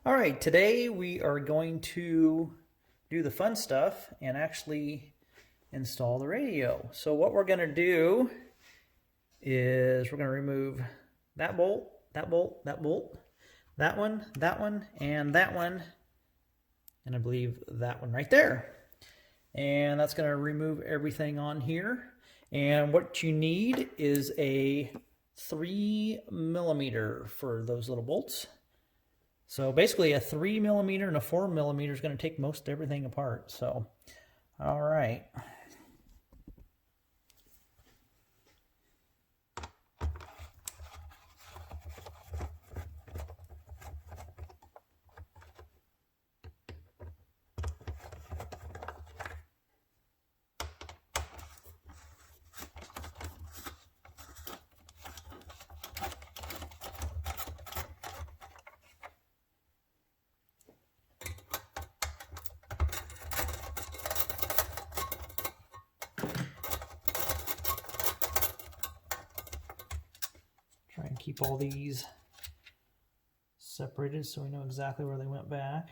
All right, today we are going to do the fun stuff and actually install the radio. So what we're going to do is we're going to remove that bolt, that bolt, that bolt, that one, and that one, and I believe that one right there. And that's going to remove everything on here. And what you need is a 3mm for those little bolts. So basically a 3mm and a 4mm is going to take most everything apart. So, all right. Try and keep all these separated so we know exactly where they went back.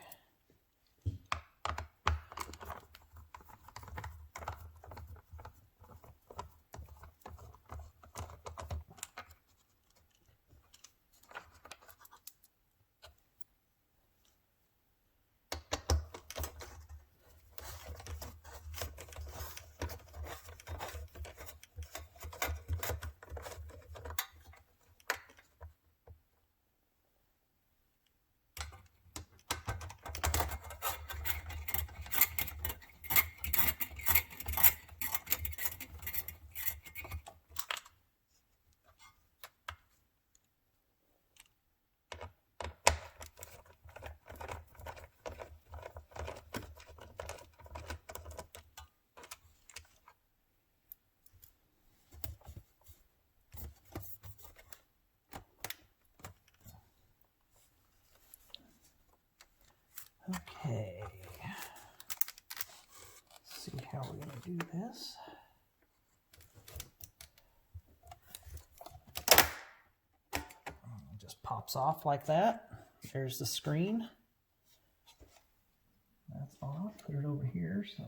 Okay, let's see how we're going to do this. It just pops off like that. There's the screen. That's off. Put it over here so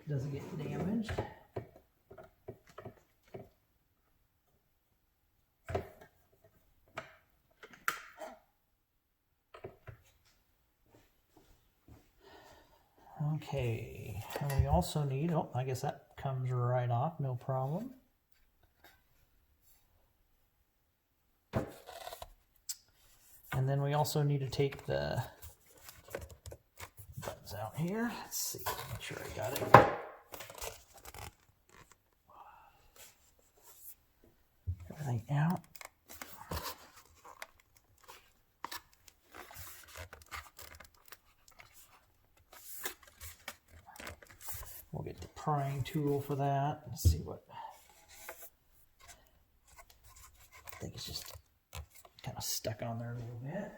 it doesn't get damaged. Okay, and we also need, oh, I guess that comes right off, no problem. And then we also need to take the buttons out here. Let's see, make sure I got it. Everything out. We'll get the prying tool for that. Let's see what. I think it's just kind of stuck on there a little bit.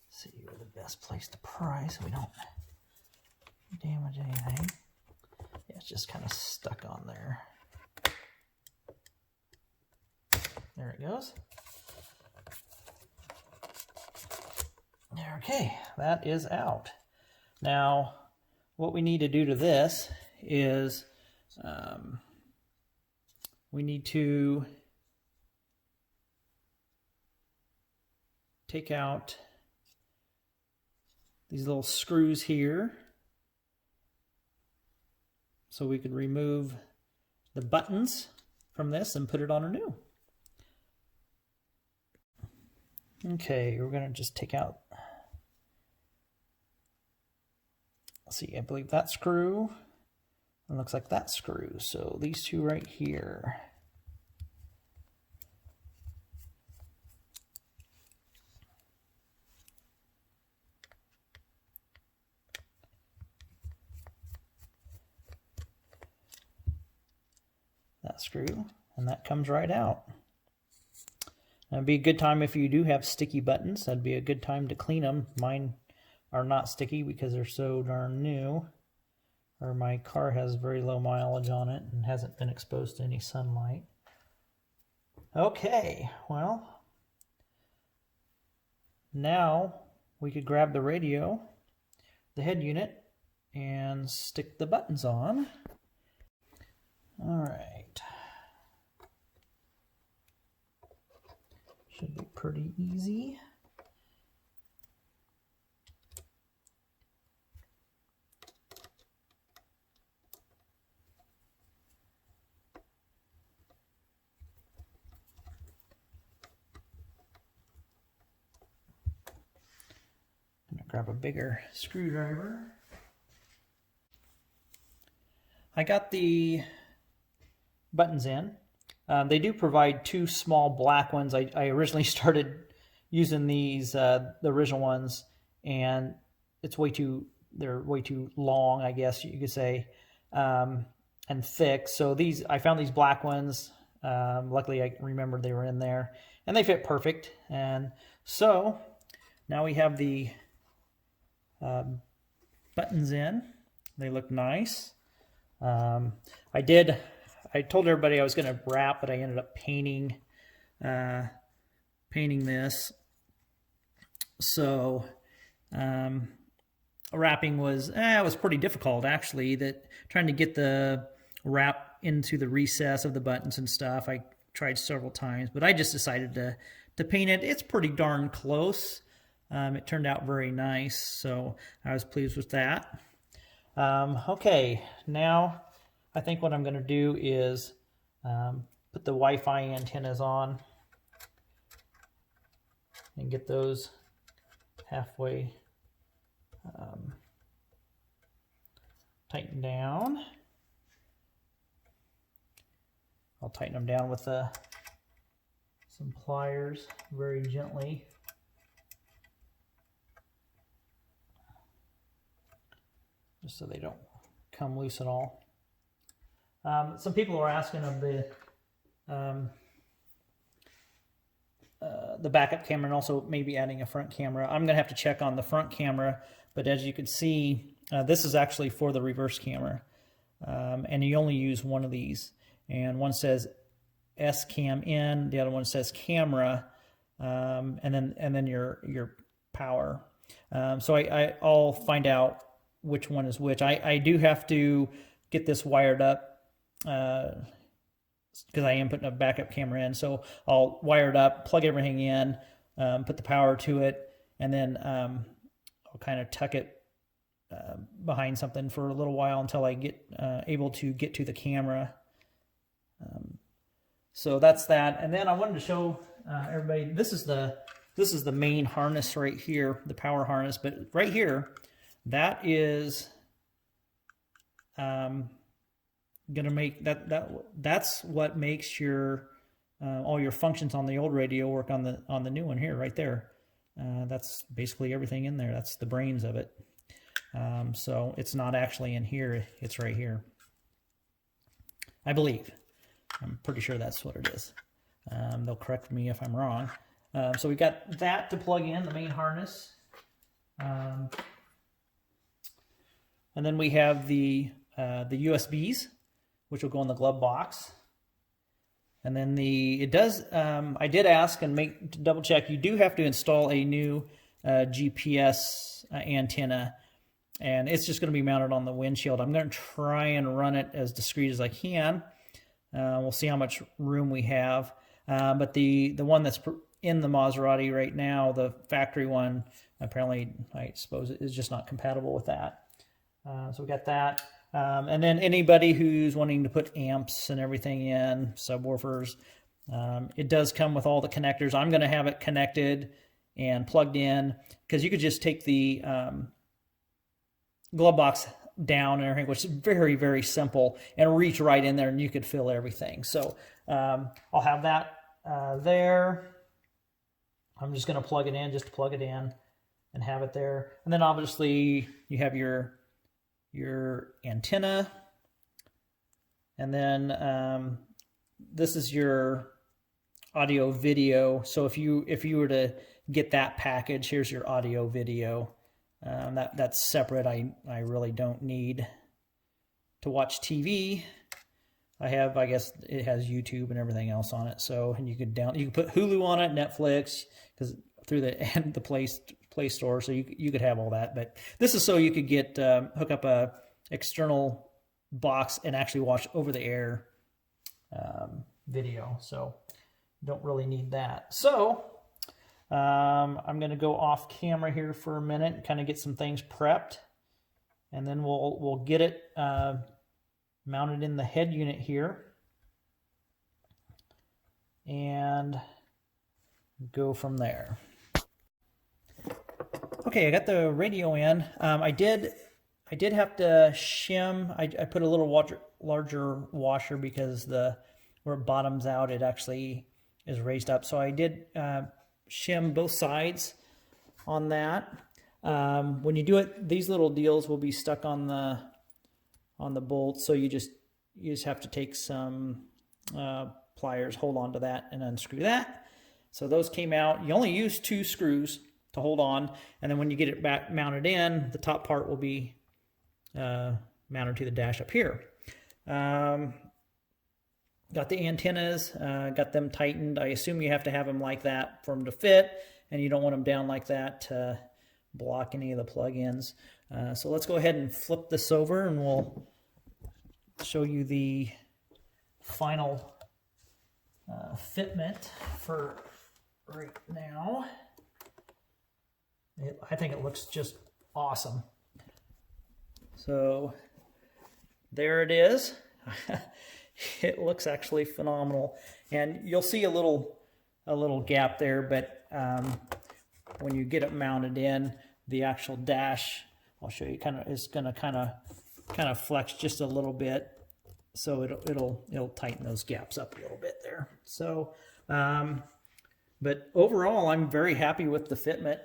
See where the best place to pry so we don't damage anything. Yeah, it's just kind of stuck on there. There it goes. Okay, that is out. Now, what we need to do to this is we need to take out these little screws here so we could remove the buttons from this and put it on anew. Okay, we're going to just take out, let's see, I believe that screw, it looks like that screw, so these two right here. That screw, and that comes right out. It'd be a good time if you do have sticky buttons. That'd be a good time to clean them. Mine are not sticky because they're so darn new, or my car has very low mileage on it and hasn't been exposed to any sunlight. Okay, well, now we could grab the radio, the head unit, and stick the buttons on. All right. Should be pretty easy. I'm gonna grab a bigger screwdriver. I got the buttons in. They do provide two small black ones. I originally started using these, the original ones, and they're way too long, I guess you could say, and thick. So I found these black ones. Luckily, I remembered they were in there, and they fit perfect. And so now we have the buttons in. They look nice. I told everybody I was going to wrap, but I ended up painting this. So wrapping was pretty difficult, actually. Trying to get the wrap into the recess of the buttons and stuff. I tried several times, but I just decided to paint it. It's pretty darn close. It turned out very nice, so I was pleased with that. Okay, now I think what I'm going to do is put the Wi-Fi antennas on and get those halfway tightened down. I'll tighten them down with some pliers very gently. Just so they don't come loose at all. Some people are asking of the backup camera and also maybe adding a front camera. I'm going to have to check on the front camera, but as you can see, this is actually for the reverse camera, and you only use one of these. And one says S cam in, the other one says camera, and then your power. So I'll find out which one is which. I do have to get this wired up because I am putting a backup camera in. So I'll wire it up, plug everything in, put the power to it, and then I'll kind of tuck it behind something for a little while until I get able to get to the camera. So that's that. And then I wanted to show everybody, this is the main harness right here, the power harness. But right here, that is gonna make that's what makes your all your functions on the old radio work on the new one here, right there. That's basically everything in there. That's the brains of it. So it's not actually in here, it's right here, I believe. I'm pretty sure that's what it is. They'll correct me if I'm wrong. So we got that to plug in, the main harness. And then we have the USBs, which will go in the glove box. And then I did ask and to double check, you do have to install a new GPS antenna, and it's just going to be mounted on the windshield. I'm going to try and run it as discreet as I can. We'll see how much room we have. But the one that's in the Maserati right now, the factory one, apparently, I suppose, is just not compatible with that. So we got that. And then anybody who's wanting to put amps and everything in, subwoofers, it does come with all the connectors. I'm going to have it connected and plugged in, because you could just take the glove box down and everything, which is very, very simple, and reach right in there and you could fill everything. So I'll have that there. I'm just going to plug it in, just to plug it in and have it there. And then obviously you have your antenna, and then this is your audio video. So if you were to get that package, here's your audio video. That's separate. I really don't need to watch TV. I guess it has YouTube and everything else on it. So, and you could put Hulu on it, Netflix, because through the Play Store. So you could have all that. But this is so you could get hook up a external box and actually watch over the air video. So don't really need that. So I'm going to go off camera here for a minute and kind of get some things prepped, and then we'll get it mounted in the head unit here and go from there. Okay, I got the radio in. I did have to shim. I put a little larger washer because where it bottoms out, it actually is raised up. So I did shim both sides on that. When you do it, these little deals will be stuck on the bolt. So you just have to take some pliers, hold on to that, and unscrew that. So those came out. You only use 2 screws to hold on, and then when you get it back mounted in, the top part will be mounted to the dash up here. Got the antennas, got them tightened. I assume you have to have them like that for them to fit, and you don't want them down like that to block any of the plug-ins. So let's go ahead and flip this over, and we'll show you the final fitment for right now. I think it looks just awesome. So there it is. It looks actually phenomenal, and you'll see a little gap there, but when you get it mounted in, the actual dash, I'll show you, is going to kind of flex just a little bit, so it'll tighten those gaps up a little bit there. So, but overall, I'm very happy with the fitment.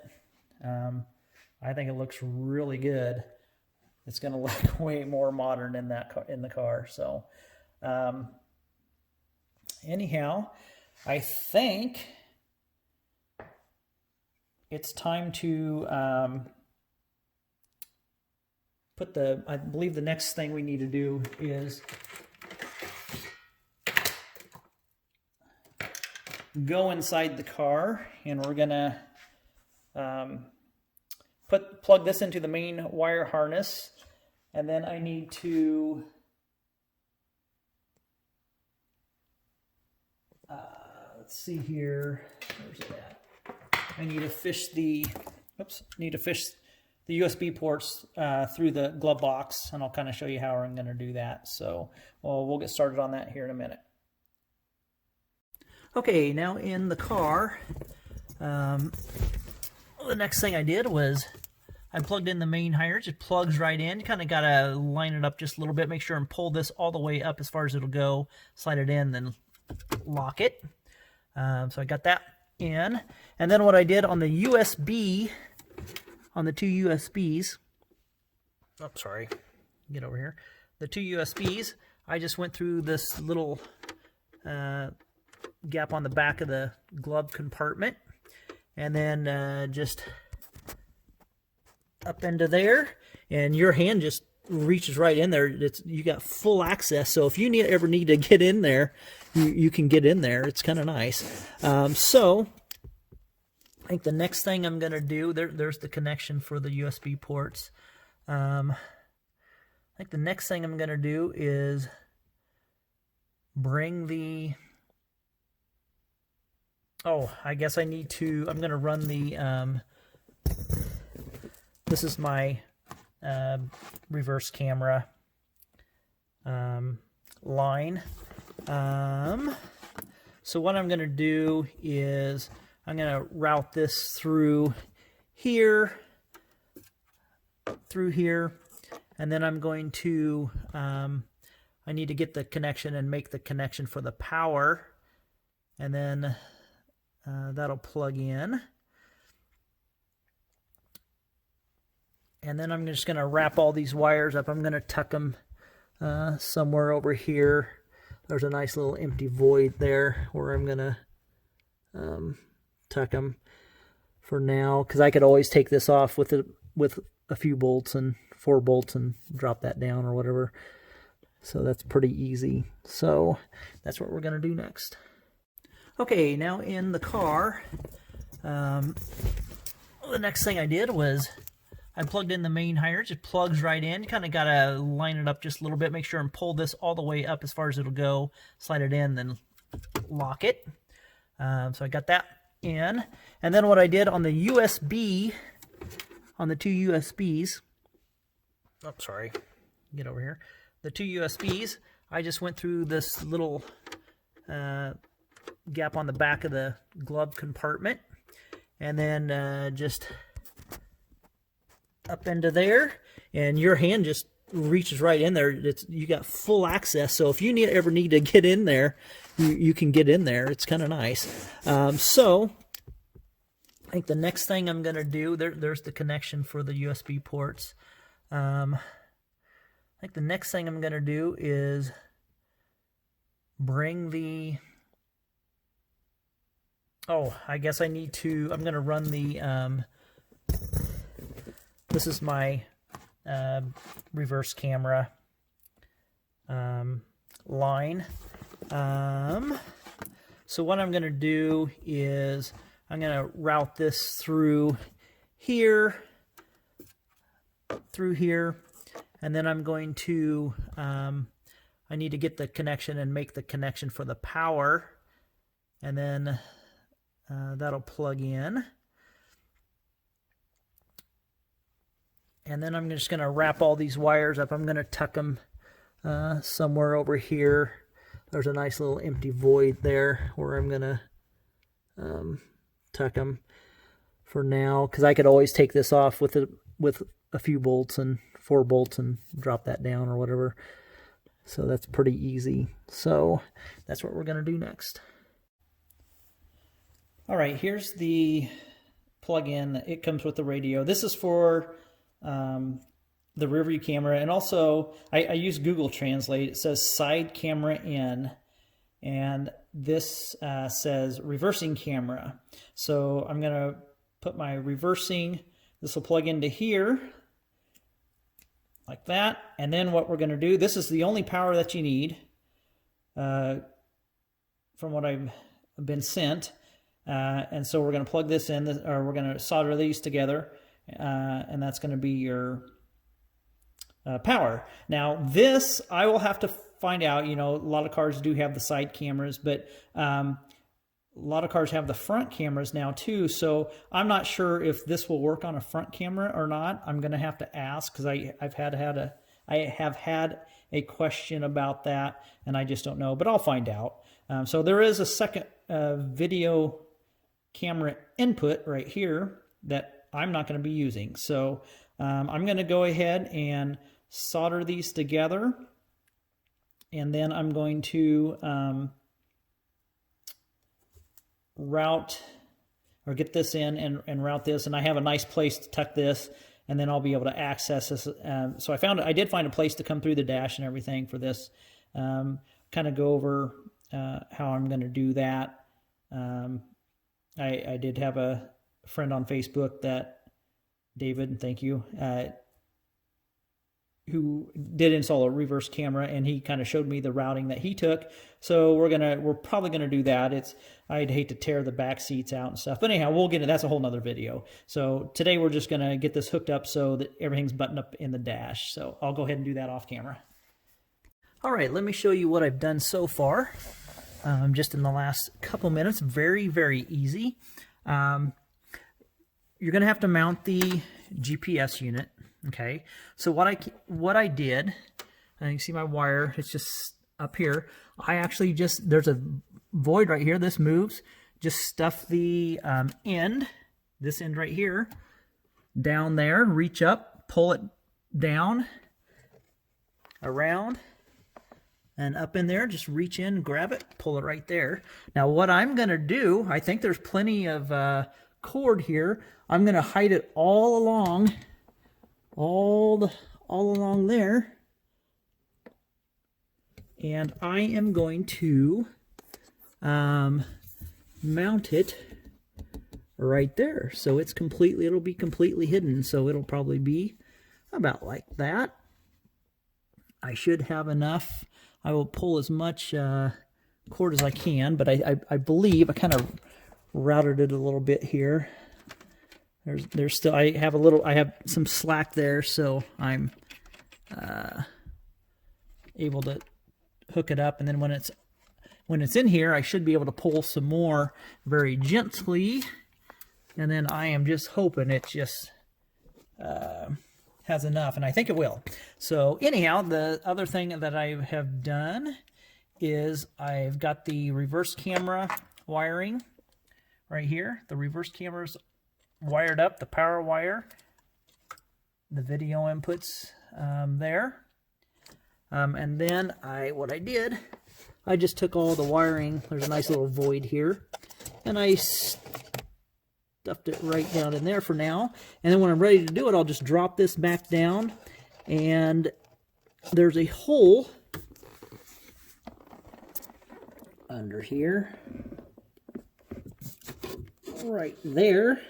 I think it looks really good. It's going to look way more modern in the car. So, anyhow, I think it's time to I believe the next thing we need to do is go inside the car, and we're gonna plug this into the main wire harness, and then I need to let's see here, where's it at? I need to fish the USB ports through the glove box, and I'll kind of show you how I'm going to do that. So we'll get started on that here in a minute. Okay, now in the car, the next thing I did was I plugged in the main harness. It plugs right in. You kind of got to line it up just a little bit, make sure and pull this all the way up as far as it'll go, slide it in, then lock it. So I got that in. And then what I did on the USB, on the 2 USBs, oh, sorry, get over here, the 2 USBs, I just went through this little gap on the back of the glove compartment, and then just up into there, and your hand just reaches right in there. You got full access, so if you ever need to get in there, you can get in there. It's kind of nice. So I think the next thing I'm going to do, there's the connection for the USB ports. I think the next thing I'm going to do is bring the... Oh, I guess I'm going to run the... this is my reverse camera line. So what I'm going to do is I'm going to route this through here, and then I'm going to, I need to get the connection and make the connection for the power, and then that'll plug in. And then I'm just going to wrap all these wires up. I'm going to tuck them somewhere over here. There's a nice little empty void there where I'm going to tuck them for now, because I could always take this off with a few bolts and 4 bolts and drop that down or whatever. So that's pretty easy. So that's what we're going to do next. Okay, now in the car, the next thing I did was I plugged in the main higher. It just plugs right in. You kind of got to line it up just a little bit. Make sure and pull this all the way up as far as it'll go. Slide it in, then lock it. So I got that in. And then what I did on the USB, on the 2 USBs, oh, sorry, get over here. The 2 USBs, I just went through this little gap on the back of the glove compartment, and then just up into there, and your hand just reaches right in there. You got full access, so if you ever need to get in there, you can get in there. It's kind of nice. So I think the next thing I'm going to do, there's the connection for the USB ports. I think the next thing I'm going to do is bring the... Oh, I guess I need to... I'm going to run the... this is my reverse camera line. So what I'm going to do is I'm going to route this through here, and then I'm going to, I need to get the connection and make the connection for the power, and then that'll plug in. And then I'm just going to wrap all these wires up. I'm going to tuck them somewhere over here. There's a nice little empty void there where I'm going to tuck them for now, because I could always take this off with a few bolts and 4 bolts and drop that down or whatever. So that's pretty easy. So that's what we're going to do next. All right, here's the plug-in. It comes with the radio. This is for the rear view camera, and also I use Google Translate. It says side camera in, and this says reversing camera. So I'm going to put my reversing. This will plug into here like that, and then what we're going to do, this is the only power that you need from what I've been sent, and so we're going to plug this in, or we're going to solder these together, and that's going to be your power. Now this I will have to find out. You know, a lot of cars do have the side cameras, but a lot of cars have the front cameras now too, so I'm not sure if this will work on a front camera or not. I'm going to have to ask, because I have had a question about that, and I just don't know, but I'll find out. So there is a second video camera input right here that I'm not going to be using. So I'm going to go ahead and solder these together, and then I'm going to route or get this in and route this, and I have a nice place to tuck this, and then I'll be able to access this. So I did find a place to come through the dash and everything for this. Kind of go over how I'm going to do that. I did have a friend on Facebook, that David, thank you, who did install a reverse camera, and he kind of showed me the routing that he took. So we're probably gonna do that. I'd hate to tear the back seats out and stuff, but anyhow, we'll get it. That's a whole nother video. So today we're just gonna get this hooked up so that everything's buttoned up in the dash. So I'll go ahead and do that off camera. All right, let me show you what I've done so far. Just in the last couple minutes. Very, very easy. You're gonna have to mount the GPS unit. Okay, so what I did, and you see my wire, it's just up here. I actually there's a void right here, this moves, just stuff the this end right here, down there, reach up, pull it down, around, and up in there, just reach in, grab it, pull it right there. Now what I'm gonna do, I think there's plenty of cord here. I'm gonna hide it all along there, and I am going to mount it right there. So it'll be completely hidden. So it'll probably be about like that. I should have enough. I will pull as much cord as I can, but I believe I kind of routed it a little bit here. There's still, I have some slack there, so I'm able to hook it up, and then when it's in here, I should be able to pull some more very gently, and then I am just hoping it just has enough, and I think it will. So anyhow, the other thing that I have done is I've got the reverse camera wiring right here. The reverse camera's wired up, the power wire, the video inputs there. And then what I did, I just took all the wiring, there's a nice little void here, and I stuffed it right down in there for now. And then when I'm ready to do it, I'll just drop this back down, and there's a hole under here, right there.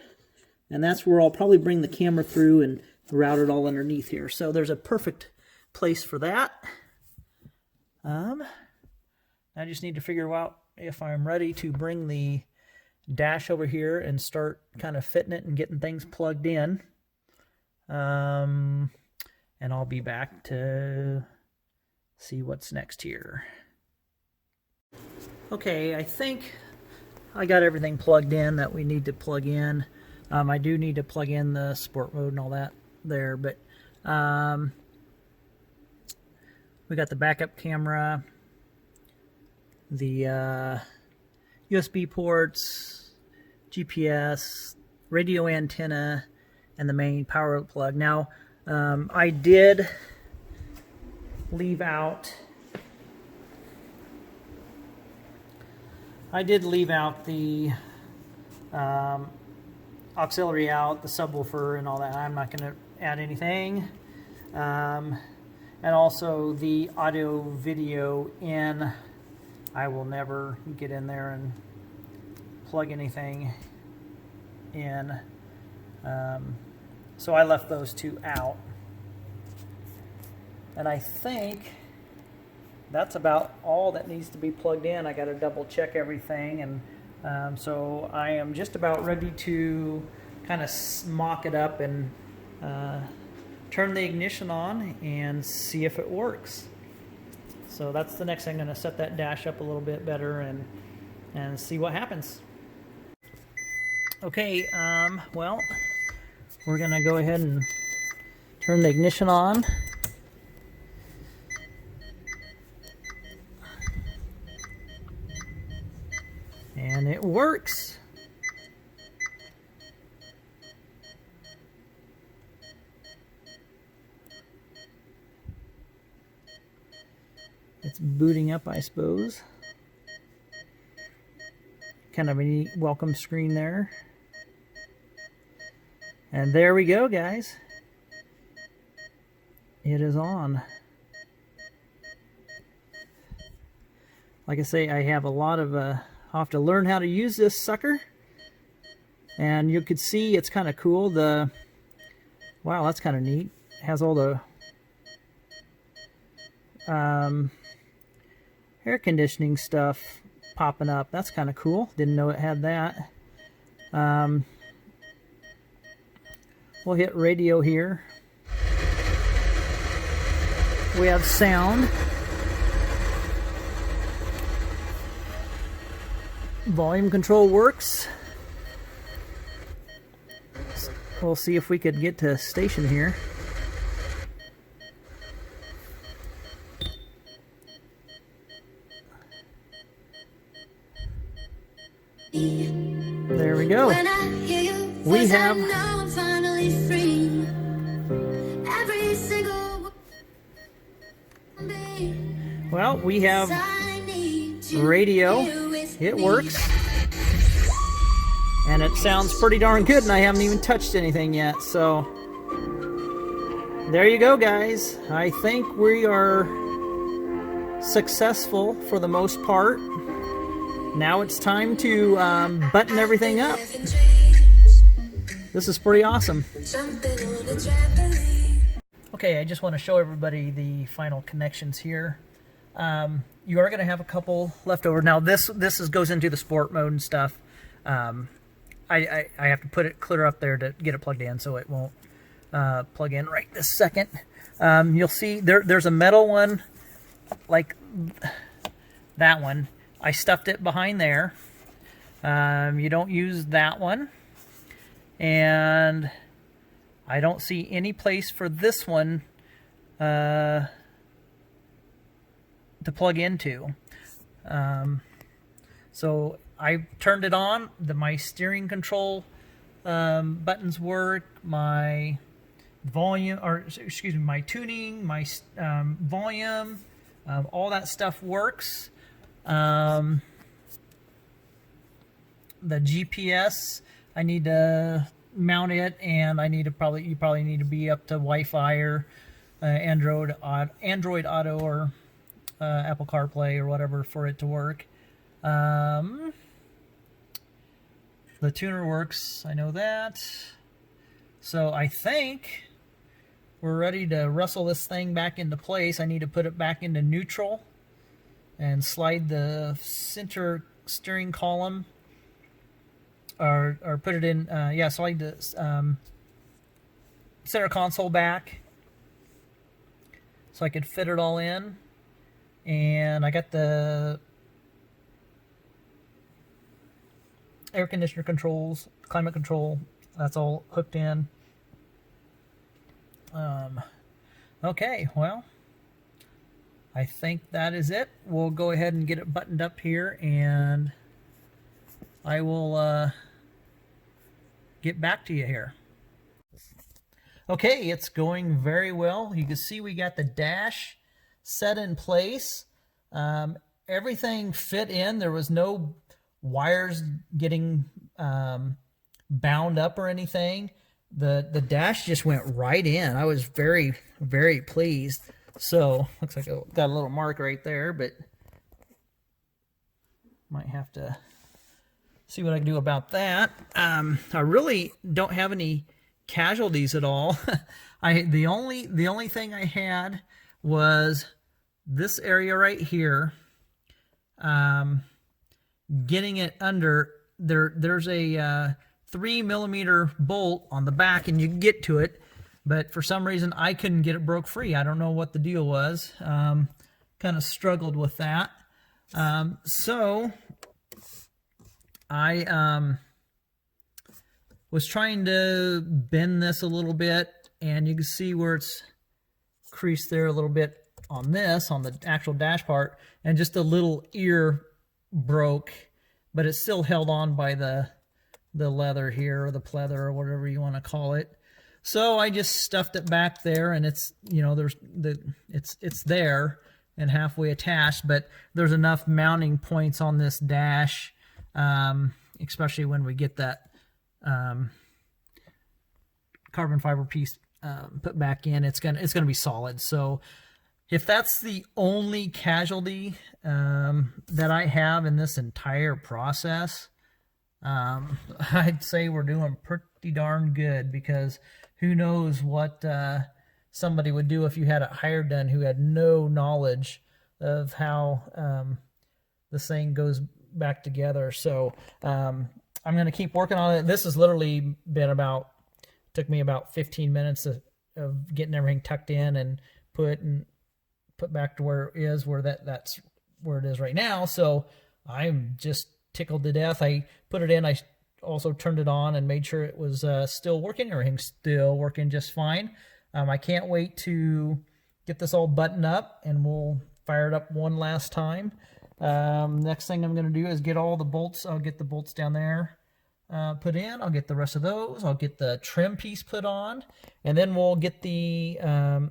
And that's where I'll probably bring the camera through and route it all underneath here. So there's a perfect place for that. I just need to figure out if I'm ready to bring the dash over here and start kind of fitting it and getting things plugged in. And I'll be back to see what's next here. Okay, I think I got everything plugged in that we need to plug in. I do need to plug in the sport mode and all that there, but we got the backup camera, the USB ports, GPS, radio antenna, and the main power plug. Now, I did leave out the auxiliary out, the subwoofer, and all that. I'm not going to add anything. And also the audio video in. I will never get in there and plug anything in. So I left those two out. And I think that's about all that needs to be plugged in. I got to double check everything, and so I am just about ready to kind of mock it up and turn the ignition on and see if it works. So that's the next thing. I'm going to set that dash up a little bit better and see what happens. Okay, well, we're going to go ahead and turn the ignition on. And it works. It's booting up, I suppose. Kind of a neat welcome screen there. And there we go, guys. It is on. Like I say, I have a lot of I'll have to learn how to use this sucker. And you could see it's kind of cool. Wow, that's kind of neat. It has all the air conditioning stuff popping up. That's kind of cool. Didn't know it had that. We'll hit radio here. We have sound. Volume control works. We'll see if we could get to station here. There we go. We have we have radio. It works. And it sounds pretty darn good, and I haven't even touched anything yet. So there you go, guys. I think we are successful for the most part. now it's time to button everything up. This is pretty awesome. Okay, I just want to show everybody the final connections here. You are going to have a couple left over. Now this goes into the sport mode and stuff. I have to put it clear up there to get it plugged in, so it won't plug in right this second. You'll see there's a metal one like that one. I stuffed it behind there. You don't use that one. And I don't see any place for this one to plug into. So I turned it on. My steering control buttons work. My volume, or excuse me, my tuning, my volume, all that stuff works. The GPS, I need to mount it, and I need to you probably need to be up to Wi-Fi or Android Auto or Apple CarPlay or whatever for it to work. The tuner works, I know that. So I think we're ready to wrestle this thing back into place. I need to put it back into neutral and slide the center steering column, or put it in, slide the center console back so I could fit it all in. And I got the air conditioner controls, climate control, that's all hooked in. Okay, well, I think that is it. We'll go ahead and get it buttoned up here, and I will get back to you here. Okay, it's going very well. You can see we got the dash set in place. Everything fit in. There was no wires getting bound up or anything. The dash just went right in. I was very, very pleased. So looks like I got a little mark right there, but might have to see what I can do about that. I really don't have any casualties at all. The only thing I had was this area right here. Getting it under there's a 3mm bolt on the back, and you can get to it, but for some reason I couldn't get it broke free. I don't know what the deal was. Kind of struggled with that. So I was trying to bend this a little bit, and you can see where it's creased there a little bit on the actual dash part, and just a little ear broke, but it's still held on by the leather here, or the pleather, or whatever you want to call it. So I just stuffed it back there, and it's, you know, it's there and halfway attached, but there's enough mounting points on this dash, especially when we get that carbon fiber piece put back in. It's gonna be solid. So if that's the only casualty that I have in this entire process, I'd say we're doing pretty darn good, because who knows what somebody would do if you had it hired done who had no knowledge of how this thing goes back together. So I'm going to keep working on it. This has literally been took me about 15 minutes of getting everything tucked in and put back to where it is, that's where it is right now. So I'm just tickled to death. I put it in, I also turned it on and made sure it was still working. Everything's still working just fine. I can't wait to get this all buttoned up, and we'll fire it up one last time. Next thing I'm going to do is get all the bolts. I'll get the bolts down there put in. I'll get the rest of those. I'll get the trim piece put on, and then we'll get the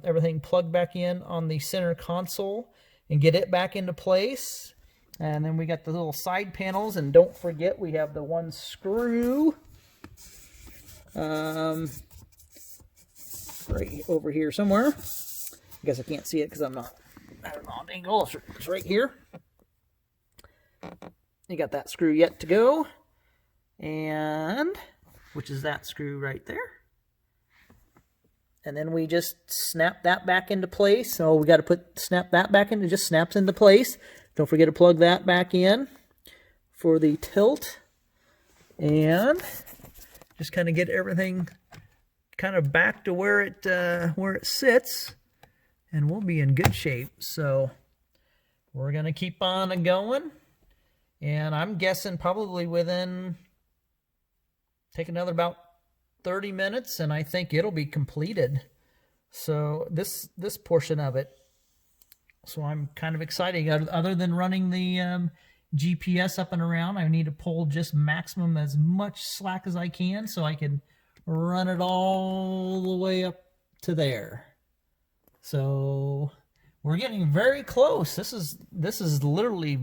everything plugged back in on the center console and get it back into place. And then we got the little side panels, and don't forget we have the one screw right over here somewhere. I guess I can't see it because I'm not at an odd angle. It's right here. You got that screw yet to go, and which is that screw right there. And then we just snap that back into place. So we got to snap that back in. It just snaps into place. Don't forget to plug that back in for the tilt. And just kind of get everything kind of back to where it sits. And we'll be in good shape. So we're going to keep on going. And I'm guessing probably take another about 30 minutes, and I think it'll be completed. So this portion of it. So I'm kind of excited. Other than running the GPS up and around, I need to pull just maximum as much slack as I can so I can run it all the way up to there. So we're getting very close. This is literally,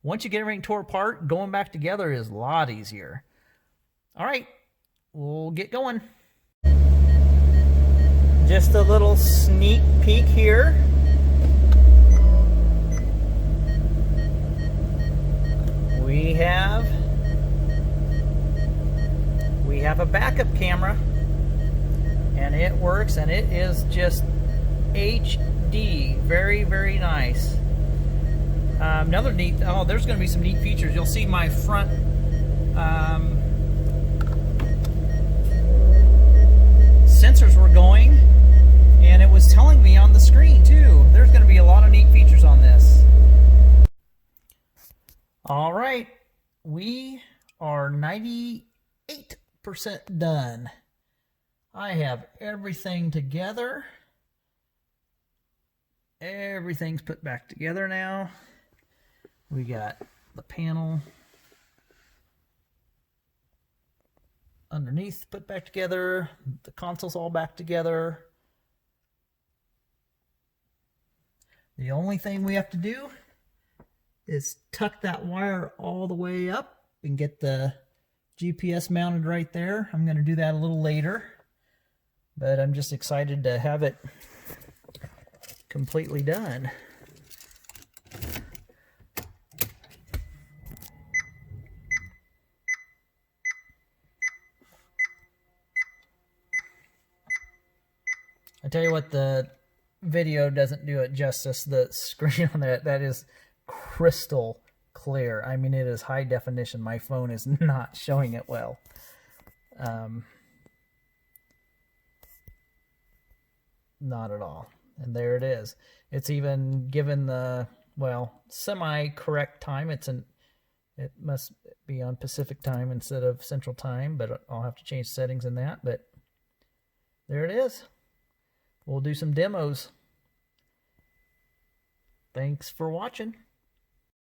once you get everything tore apart, going back together is a lot easier. All right. We'll get going. Just a little sneak peek here. We have a backup camera, and it works, and it is just HD. Very, very nice. Another neat, there's going to be some neat features. You'll see my front sensors were going, and it was telling me on the screen too. There's going to be a lot of neat features on this. All right, we are 98% done. I have everything together. Everything's put back together now. We got the panel underneath put back together. The console's all back together. The only thing we have to do is tuck that wire all the way up and get the GPS mounted right there. I'm going to do that a little later, but I'm just excited to have it completely done. I tell you what, the video doesn't do it justice. The screen on that is crystal clear. I mean, it is high definition. My phone is not showing it well. Not at all. And there it is. It's even given the, well, semi-correct time. It must be on Pacific time instead of Central time, but I'll have to change settings in that. But there it is. We'll do some demos. Thanks for watching.